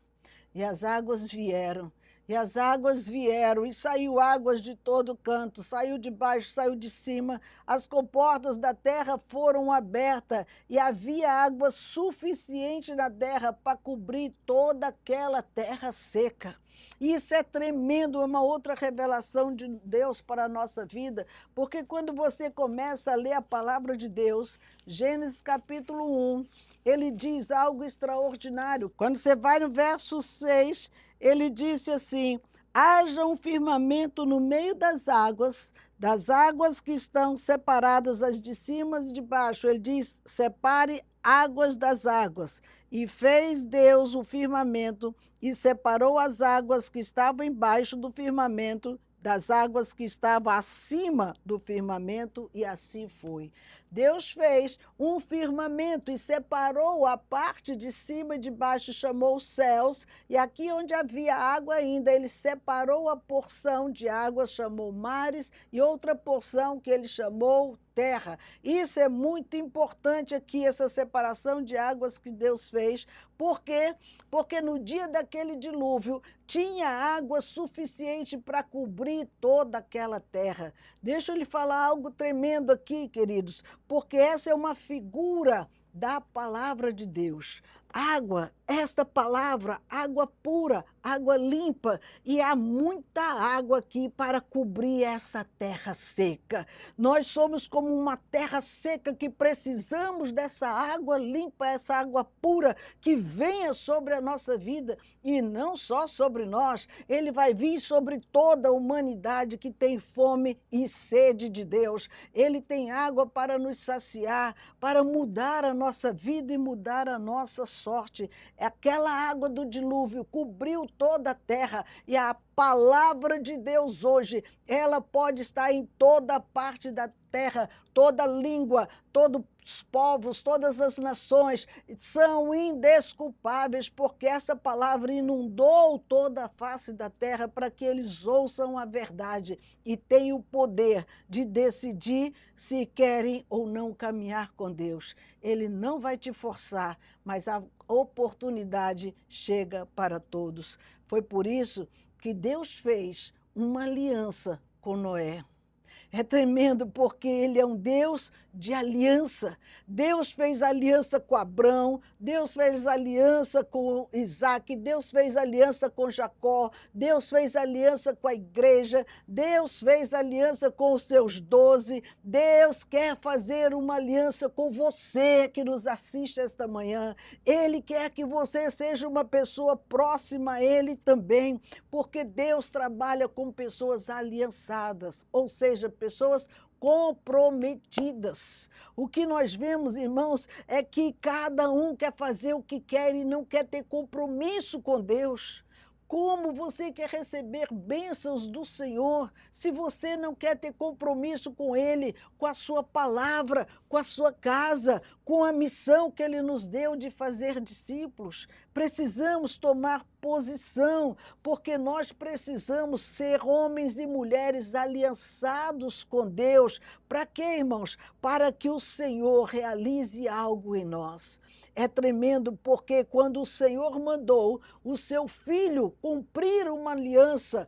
E as águas vieram. E as águas vieram, e saiu águas de todo canto, saiu de baixo, saiu de cima, as comportas da terra foram abertas, e havia água suficiente na terra para cobrir toda aquela terra seca. Isso é tremendo, é uma outra revelação de Deus para a nossa vida, porque quando você começa a ler a palavra de Deus, Gênesis capítulo 1, ele diz algo extraordinário. Quando você vai no verso 6, ele disse assim: "Haja um firmamento no meio das águas que estão separadas as de cima e de baixo." Ele diz: "Separe águas das águas." E fez Deus o firmamento e separou as águas que estavam embaixo do firmamento das águas que estavam acima do firmamento, e assim foi. Deus fez um firmamento e separou a parte de cima e de baixo, chamou os céus, e aqui onde havia água ainda, ele separou a porção de água, chamou mares, e outra porção que ele chamou terra. Isso é muito importante aqui, essa separação de águas que Deus fez. Por quê? Porque no dia daquele dilúvio tinha água suficiente para cobrir toda aquela terra. Deixa eu lhe falar algo tremendo aqui, queridos, porque essa é uma figura da palavra de Deus. Água, esta palavra, água pura, água limpa, e há muita água aqui para cobrir essa terra seca. Nós somos como uma terra seca que precisamos dessa água limpa, essa água pura que venha sobre a nossa vida, e não só sobre nós, ele vai vir sobre toda a humanidade que tem fome e sede de Deus. Ele tem água para nos saciar, para mudar a nossa vida e mudar a nossa sorte. sorte. Aquela água do dilúvio cobriu toda a terra e a palavra de Deus hoje, ela pode estar em toda parte da terra, toda língua, todos os povos, todas as nações são indesculpáveis, porque essa palavra inundou toda a face da terra para que eles ouçam a verdade e tenham o poder de decidir se querem ou não caminhar com Deus. Ele não vai te forçar, mas a oportunidade chega para todos. Foi por isso que Deus fez uma aliança com Noé. É tremendo porque ele é um Deus de aliança. Deus fez aliança com Abrão, Deus fez aliança com Isaac, Deus fez aliança com Jacó, Deus fez aliança com a igreja, Deus fez aliança com os seus 12. Deus quer fazer uma aliança com você que nos assiste esta manhã. Ele quer que você seja uma pessoa próxima a Ele também, porque Deus trabalha com pessoas aliançadas, ou seja, pessoas comprometidas. O que nós vemos, irmãos, é que cada um quer fazer o que quer e não quer ter compromisso com Deus. Como você quer receber bênçãos do Senhor se você não quer ter compromisso com Ele, com a sua palavra, com a sua casa, com a missão que Ele nos deu de fazer discípulos? Precisamos tomar posição, porque nós precisamos ser homens e mulheres aliançados com Deus. Para quê, irmãos? Para que o Senhor realize algo em nós. É tremendo porque quando o Senhor mandou o seu Filho cumprir uma aliança,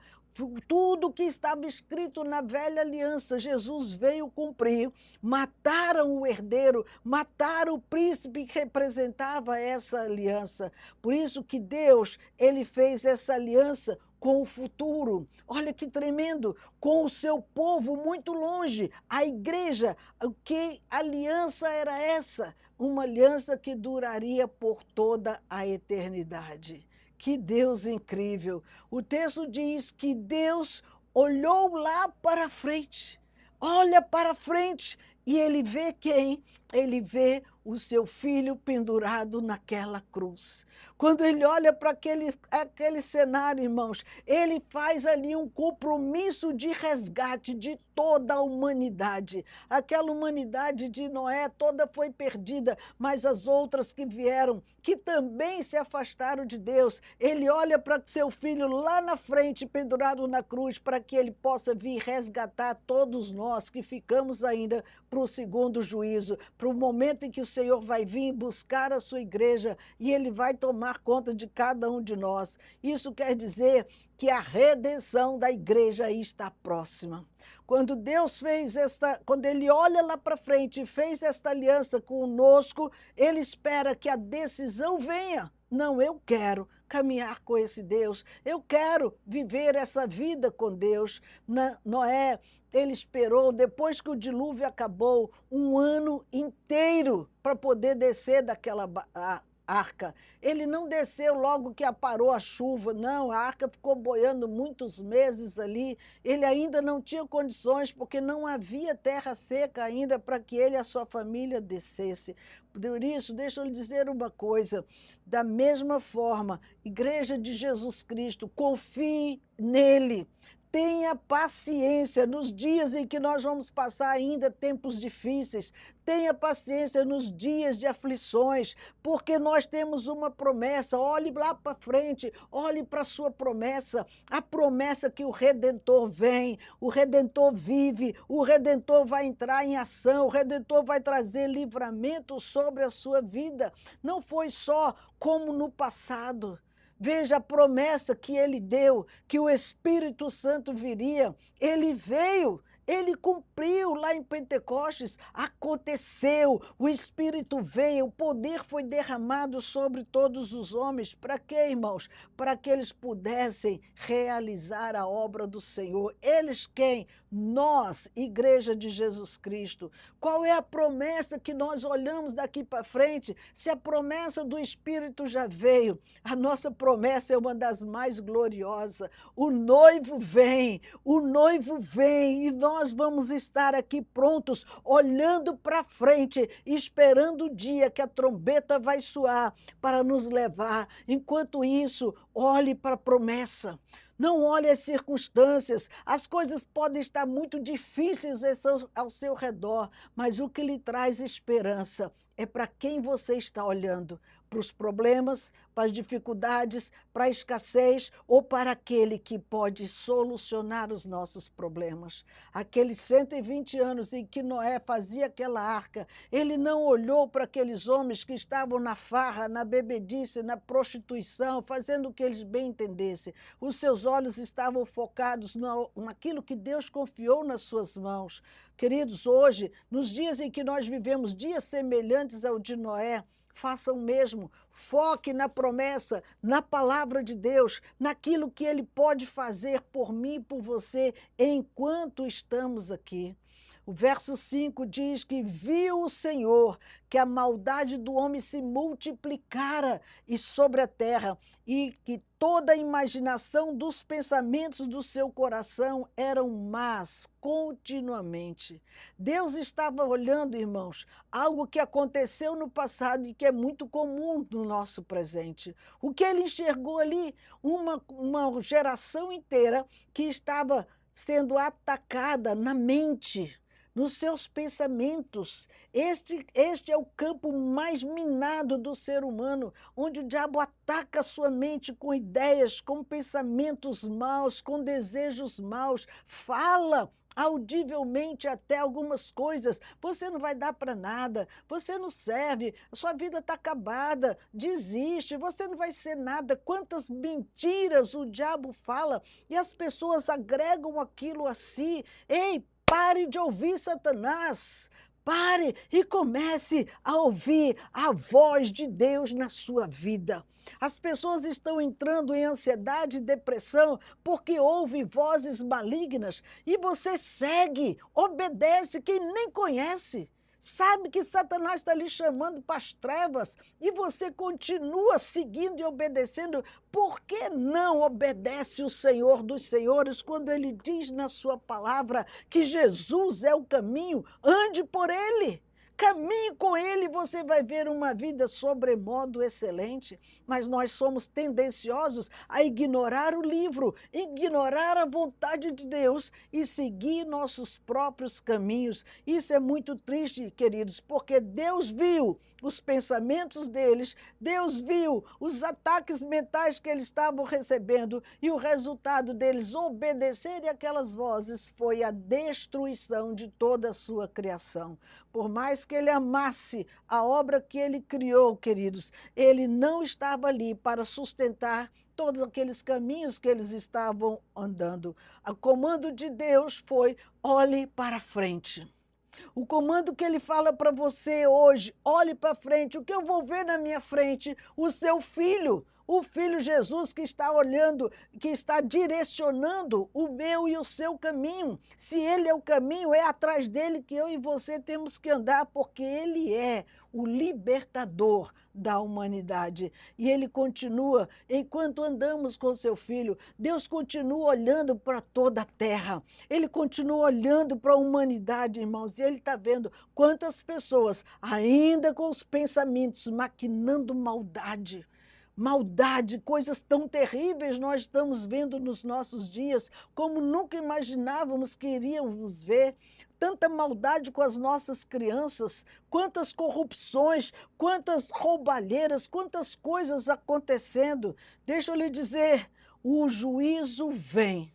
tudo que estava escrito na velha aliança, Jesus veio cumprir. Mataram o herdeiro, mataram o príncipe que representava essa aliança. Por isso que Deus, ele fez essa aliança com o futuro. Olha que tremendo, com o seu povo muito longe, a igreja. Que aliança era essa? Uma aliança que duraria por toda a eternidade. Que Deus incrível! O texto diz que Deus olhou lá para frente, olha para frente e ele vê quem? Ele vê o seu filho pendurado naquela cruz. Quando ele olha para aquele cenário, irmãos, ele faz ali um compromisso de resgate de toda a humanidade. Aquela humanidade de Noé toda foi perdida, mas as outras que vieram, que também se afastaram de Deus, ele olha para seu filho lá na frente, pendurado na cruz, para que ele possa vir resgatar todos nós que ficamos ainda para o segundo juízo, para o momento em que o Senhor vai vir buscar a sua igreja e ele vai tomar conta de cada um de nós. Isso quer dizer que a redenção da igreja está próxima. Quando Deus quando ele olha lá para frente e fez esta aliança conosco, ele espera que a decisão venha. Não, eu quero caminhar com esse Deus, eu quero viver essa vida com Deus. Noé, ele esperou, depois que o dilúvio acabou, 1 ano inteiro para poder descer daquela arca. Ele não desceu logo que parou a chuva, não, a arca ficou boiando muitos meses ali. Ele ainda não tinha condições, porque não havia terra seca ainda para que ele e a sua família descesse. Por isso, deixa eu lhe dizer uma coisa, da mesma forma, Igreja de Jesus Cristo, confie nele. Tenha paciência nos dias em que nós vamos passar ainda tempos difíceis. Tenha paciência nos dias de aflições, porque nós temos uma promessa. Olhe lá para frente, olhe para a sua promessa. A promessa que o Redentor vem, o Redentor vive, o Redentor vai entrar em ação, o Redentor vai trazer livramento sobre a sua vida. Não foi só como no passado. Veja a promessa que ele deu, que o Espírito Santo viria. Ele veio, ele cumpriu lá em Pentecostes, aconteceu, o Espírito veio, o poder foi derramado sobre todos os homens. Para quê, irmãos? Para que eles pudessem realizar a obra do Senhor. Eles quem? Nós, Igreja de Jesus Cristo, qual é a promessa que nós olhamos daqui para frente? Se a promessa do Espírito já veio, a nossa promessa é uma das mais gloriosas. O noivo vem e nós vamos estar aqui prontos, olhando para frente, esperando o dia que a trombeta vai soar para nos levar. Enquanto isso, olhe para a promessa. Não olhe as circunstâncias, as coisas podem estar muito difíceis ao seu redor, mas o que lhe traz esperança é para quem você está olhando, para os problemas, para as dificuldades, para a escassez ou para aquele que pode solucionar os nossos problemas. Aqueles 120 anos em que Noé fazia aquela arca, ele não olhou para aqueles homens que estavam na farra, na bebedice, na prostituição, fazendo o que eles bem entendessem. Os seus olhos estavam focados naquilo que Deus confiou nas suas mãos. Queridos, hoje, nos dias em que nós vivemos, dias semelhantes ao de Noé, faça o mesmo. Foque na promessa, na palavra de Deus, naquilo que Ele pode fazer por mim e por você enquanto estamos aqui. O verso 5 diz que viu o Senhor que a maldade do homem se multiplicara e sobre a terra e que toda a imaginação dos pensamentos do seu coração eram más continuamente. Deus estava olhando, irmãos, algo que aconteceu no passado e que é muito comum no nosso presente. O que ele enxergou ali? Uma geração inteira que estava sendo atacada na mente, nos seus pensamentos. Este é o campo mais minado do ser humano, onde o diabo ataca a sua mente com ideias, com pensamentos maus, com desejos maus. Fala audivelmente até algumas coisas. Você não vai dar para nada, você não serve, a sua vida está acabada, desiste, você não vai ser nada. Quantas mentiras o diabo fala e as pessoas agregam aquilo a si. Ei, pare de ouvir Satanás. Pare e comece a ouvir a voz de Deus na sua vida. As pessoas estão entrando em ansiedade e depressão porque ouvem vozes malignas e você segue, obedece quem nem conhece. Sabe que Satanás está lhe chamando para as trevas e você continua seguindo e obedecendo. Por que não obedece o Senhor dos Senhores quando Ele diz na sua palavra que Jesus é o caminho? Ande por Ele. Caminhe com Ele, você vai ver uma vida sobremodo excelente. Mas nós somos tendenciosos a ignorar o livro, ignorar a vontade de Deus e seguir nossos próprios caminhos. Isso é muito triste, queridos, porque Deus viu os pensamentos deles, Deus viu os ataques mentais que eles estavam recebendo e o resultado deles obedecerem aquelas vozes foi a destruição de toda a sua criação. Por mais que ele amasse a obra que ele criou, queridos, ele não estava ali para sustentar todos aqueles caminhos que eles estavam andando. O comando de Deus foi: olhe para frente. O comando que ele fala para você hoje: olhe para frente. O que eu vou ver na minha frente? O seu filho. O Filho Jesus que está olhando, que está direcionando o meu e o seu caminho. Se Ele é o caminho, é atrás dele que eu e você temos que andar, porque Ele é o libertador da humanidade. E Ele continua, enquanto andamos com seu Filho, Deus continua olhando para toda a terra. Ele continua olhando para a humanidade, irmãos, e Ele está vendo quantas pessoas, ainda com os pensamentos, maquinando maldade, coisas tão terríveis nós estamos vendo nos nossos dias, como nunca imaginávamos que iríamos ver. Tanta maldade com as nossas crianças, quantas corrupções, quantas roubalheiras, quantas coisas acontecendo. Deixa eu lhe dizer, o juízo vem.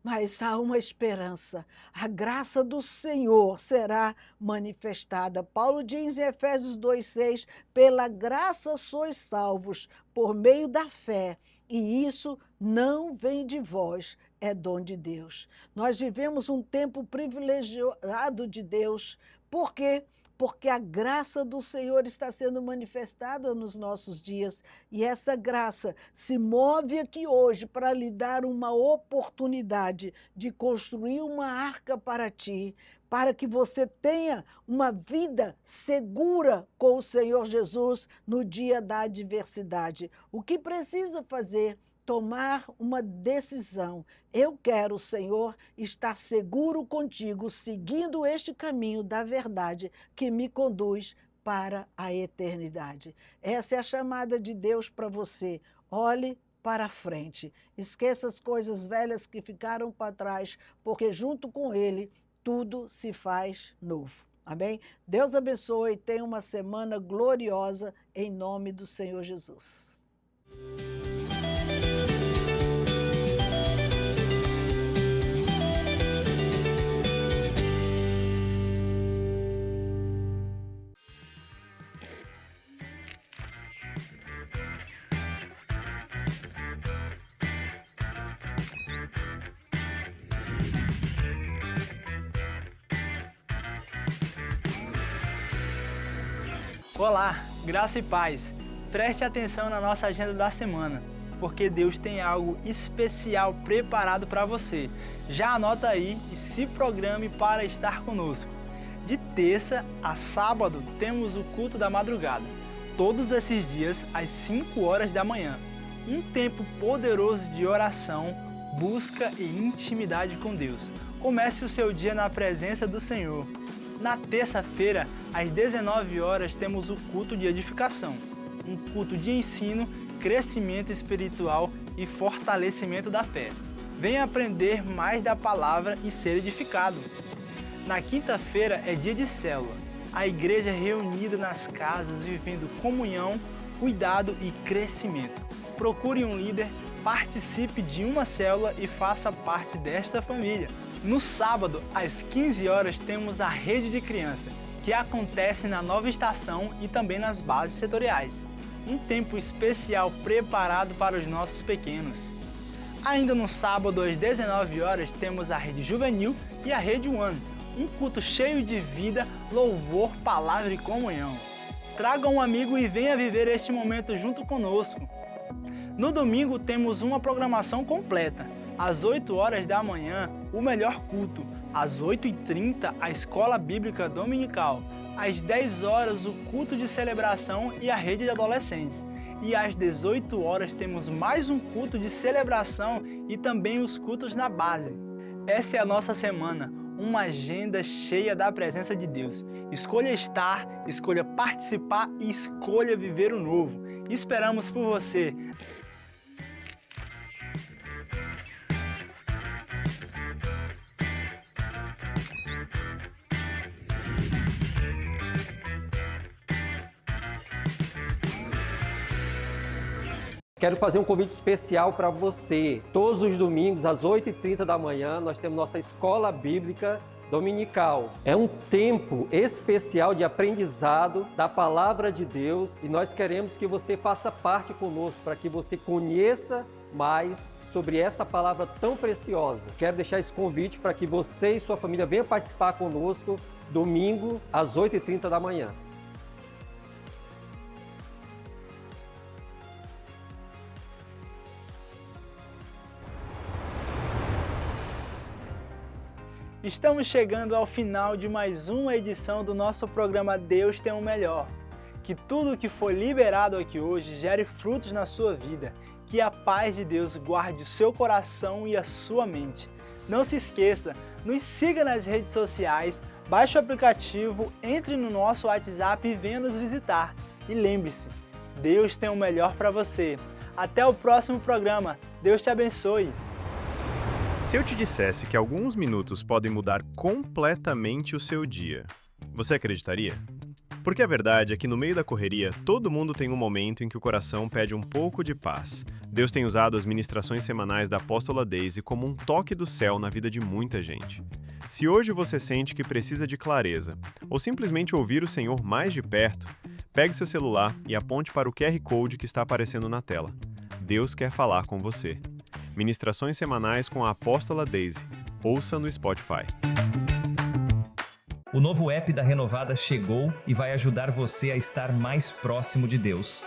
Mas há uma esperança, a graça do Senhor será manifestada. Paulo diz em Efésios 2,6, pela graça sois salvos, por meio da fé, e isso não vem de vós, é dom de Deus. Nós vivemos um tempo privilegiado de Deus, Por quê? Porque a graça do Senhor está sendo manifestada nos nossos dias e essa graça se move aqui hoje para lhe dar uma oportunidade de construir uma arca para ti, para que você tenha uma vida segura com o Senhor Jesus no dia da adversidade. O que precisa fazer? Tomar uma decisão. Eu quero, Senhor, estar seguro contigo, seguindo este caminho da verdade que me conduz para a eternidade. Essa é a chamada de Deus para você. Olhe para frente. Esqueça as coisas velhas que ficaram para trás, porque junto com Ele tudo se faz novo. Amém? Deus abençoe e tenha uma semana gloriosa em nome do Senhor Jesus. Olá, graça e paz. Preste atenção na nossa agenda da semana, porque Deus tem algo especial preparado para você. Já anota aí e se programe para estar conosco. De terça a sábado temos o culto da madrugada, todos esses dias às 5 horas da manhã. Um tempo poderoso de oração, busca e intimidade com Deus. Comece o seu dia na presença do Senhor. Na terça-feira, às 19 horas, temos o culto de edificação, um culto de ensino, crescimento espiritual e fortalecimento da fé. Venha aprender mais da palavra e ser edificado. Na quinta-feira é dia de célula, a igreja reunida nas casas, vivendo comunhão, cuidado e crescimento. Procure um líder, participe de uma célula e faça parte desta família. No sábado, às 15 horas, temos a Rede de Criança, que acontece na nova estação e também nas bases setoriais. Um tempo especial preparado para os nossos pequenos. Ainda no sábado, às 19 horas, temos a Rede Juvenil e a Rede One. Um culto cheio de vida, louvor, palavra e comunhão. Traga um amigo e venha viver este momento junto conosco. No domingo, temos uma programação completa. Às 8 horas da manhã, o melhor culto. Às 8h30, a escola bíblica dominical. Às 10 horas, o culto de celebração e a rede de adolescentes. E às 18 horas, temos mais um culto de celebração e também os cultos na base. Essa é a nossa semana, uma agenda cheia da presença de Deus. Escolha estar, escolha participar e escolha viver o novo. Esperamos por você. Quero fazer um convite especial para você. Todos os domingos, às 8h30 da manhã, nós temos nossa escola bíblica dominical. É um tempo especial de aprendizado da palavra de Deus e nós queremos que você faça parte conosco para que você conheça mais sobre essa palavra tão preciosa. Quero deixar esse convite para que você e sua família venham participar conosco domingo, às 8h30 da manhã. Estamos chegando ao final de mais uma edição do nosso programa Deus Tem o Melhor. Que tudo que foi liberado aqui hoje gere frutos na sua vida. Que a paz de Deus guarde o seu coração e a sua mente. Não se esqueça, nos siga nas redes sociais, baixe o aplicativo, entre no nosso WhatsApp e venha nos visitar. E lembre-se, Deus tem o melhor para você. Até o próximo programa. Deus te abençoe. Se eu te dissesse que alguns minutos podem mudar completamente o seu dia, você acreditaria? Porque a verdade é que no meio da correria, todo mundo tem um momento em que o coração pede um pouco de paz. Deus tem usado as ministrações semanais da Apóstola Daisy como um toque do céu na vida de muita gente. Se hoje você sente que precisa de clareza, ou simplesmente ouvir o Senhor mais de perto, pegue seu celular e aponte para o QR Code que está aparecendo na tela. Deus quer falar com você. Ministrações semanais com a Apóstola Daisy. Ouça no Spotify. O novo app da Renovada chegou e vai ajudar você a estar mais próximo de Deus.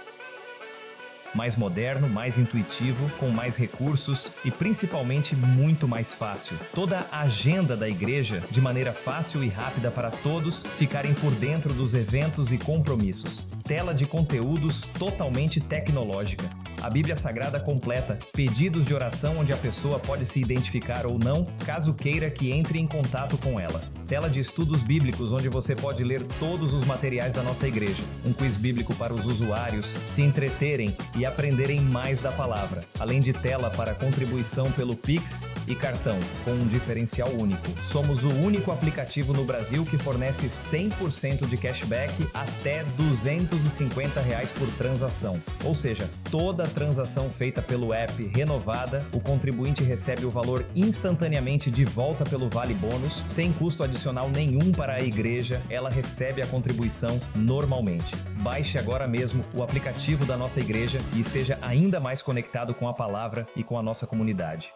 Mais moderno, mais intuitivo, com mais recursos e principalmente muito mais fácil. Toda a agenda da igreja de maneira fácil e rápida para todos ficarem por dentro dos eventos e compromissos. Tela de conteúdos totalmente tecnológica. A Bíblia Sagrada completa, pedidos de oração onde a pessoa pode se identificar ou não, caso queira que entre em contato com ela. Tela de estudos bíblicos onde você pode ler todos os materiais da nossa igreja. Um quiz bíblico para os usuários se entreterem e aprenderem mais da palavra. Além de tela para contribuição pelo Pix e cartão, com um diferencial único. Somos o único aplicativo no Brasil que fornece 100% de cashback até R$250 por transação. Ou seja, toda transação feita pelo app Renovada, o contribuinte recebe o valor instantaneamente de volta pelo Vale Bônus, sem custo adicional nenhum para a igreja, ela recebe a contribuição normalmente. Baixe agora mesmo o aplicativo da nossa igreja e esteja ainda mais conectado com a palavra e com a nossa comunidade.